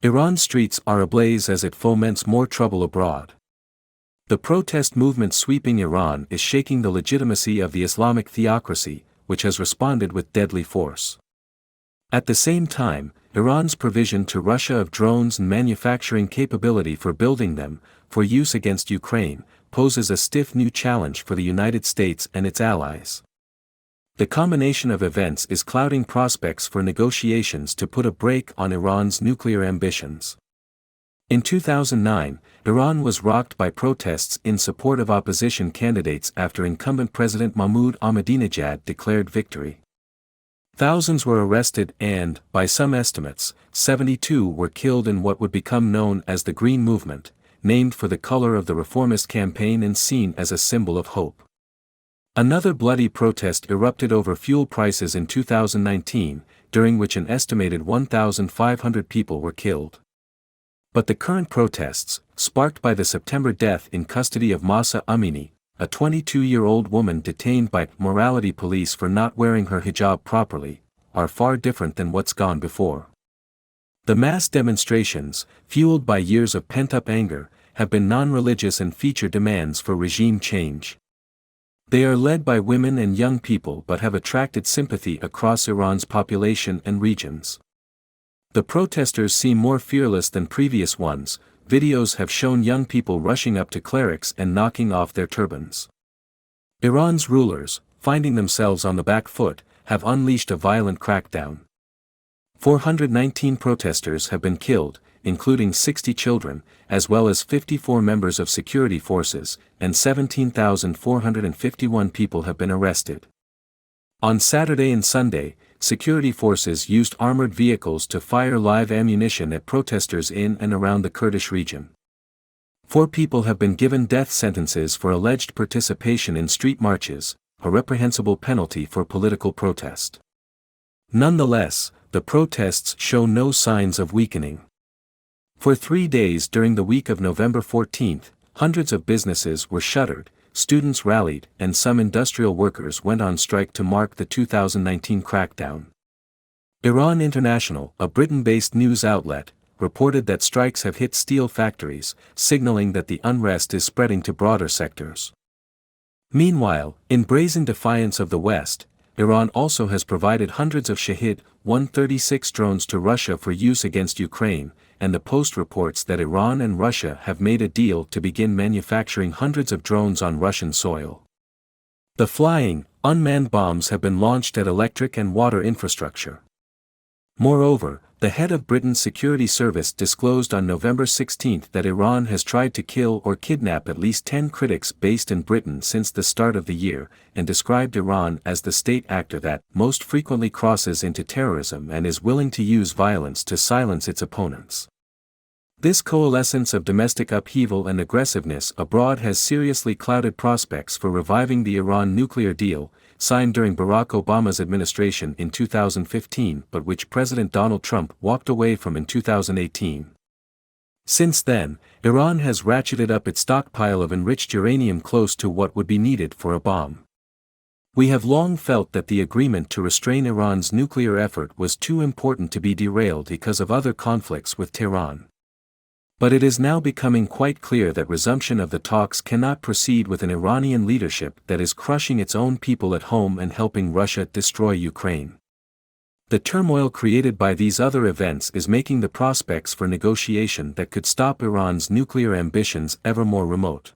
Iran's streets are ablaze as it foments more trouble abroad. The protest movement sweeping Iran is shaking the legitimacy of the Islamic theocracy, which has responded with deadly force. At the same time, Iran's provision to Russia of drones and manufacturing capability for building them, for use against Ukraine, poses a stiff new challenge for the United States and its allies. The combination of events is clouding prospects for negotiations to put a brake on Iran's nuclear ambitions. In 2009, Iran was rocked by protests in support of opposition candidates after incumbent President Mahmoud Ahmadinejad declared victory. Thousands were arrested and, by some estimates, 72 were killed in what would become known as the Green Movement, named for the color of the reformist campaign and seen as a symbol of hope. Another bloody protest erupted over fuel prices in 2019, during which an estimated 1,500 people were killed. But the current protests, sparked by the September death in custody of Mahsa Amini, a 22-year-old woman detained by morality police for not wearing her hijab properly, are far different than what's gone before. The mass demonstrations, fueled by years of pent-up anger, have been non-religious and feature demands for regime change. They are led by women and young people but have attracted sympathy across Iran's population and regions. The protesters seem more fearless than previous ones. Videos have shown young people rushing up to clerics and knocking off their turbans. Iran's rulers, finding themselves on the back foot, have unleashed a violent crackdown. 419 protesters have been killed, including 60 children, as well as 54 members of security forces, and 17,451 people have been arrested. On Saturday and Sunday, security forces used armored vehicles to fire live ammunition at protesters in and around the Kurdish region. 4 people have been given death sentences for alleged participation in street marches, a reprehensible penalty for political protest. Nonetheless, the protests show no signs of weakening. For 3 days during the week of November 14, hundreds of businesses were shuttered, students rallied, and some industrial workers went on strike to mark the 2019 crackdown. Iran International, a Britain-based news outlet, reported that strikes have hit steel factories, signaling that the unrest is spreading to broader sectors. Meanwhile, in brazen defiance of the West, Iran also has provided hundreds of Shahid-136 drones to Russia for use against Ukraine, and the Post reports that Iran and Russia have made a deal to begin manufacturing hundreds of drones on Russian soil. The flying, unmanned bombs have been launched at electric and water infrastructure. Moreover, the head of Britain's security service disclosed on November 16 that Iran has tried to kill or kidnap at least 10 critics based in Britain since the start of the year, and described Iran as the state actor that most frequently crosses into terrorism and is willing to use violence to silence its opponents. This coalescence of domestic upheaval and aggressiveness abroad has seriously clouded prospects for reviving the Iran nuclear deal, signed during Barack Obama's administration in 2015 but which President Donald Trump walked away from in 2018. Since then, Iran has ratcheted up its stockpile of enriched uranium close to what would be needed for a bomb. We have long felt that the agreement to restrain Iran's nuclear effort was too important to be derailed because of other conflicts with Tehran. But it is now becoming quite clear that resumption of the talks cannot proceed with an Iranian leadership that is crushing its own people at home and helping Russia destroy Ukraine. The turmoil created by these other events is making the prospects for negotiation that could stop Iran's nuclear ambitions ever more remote.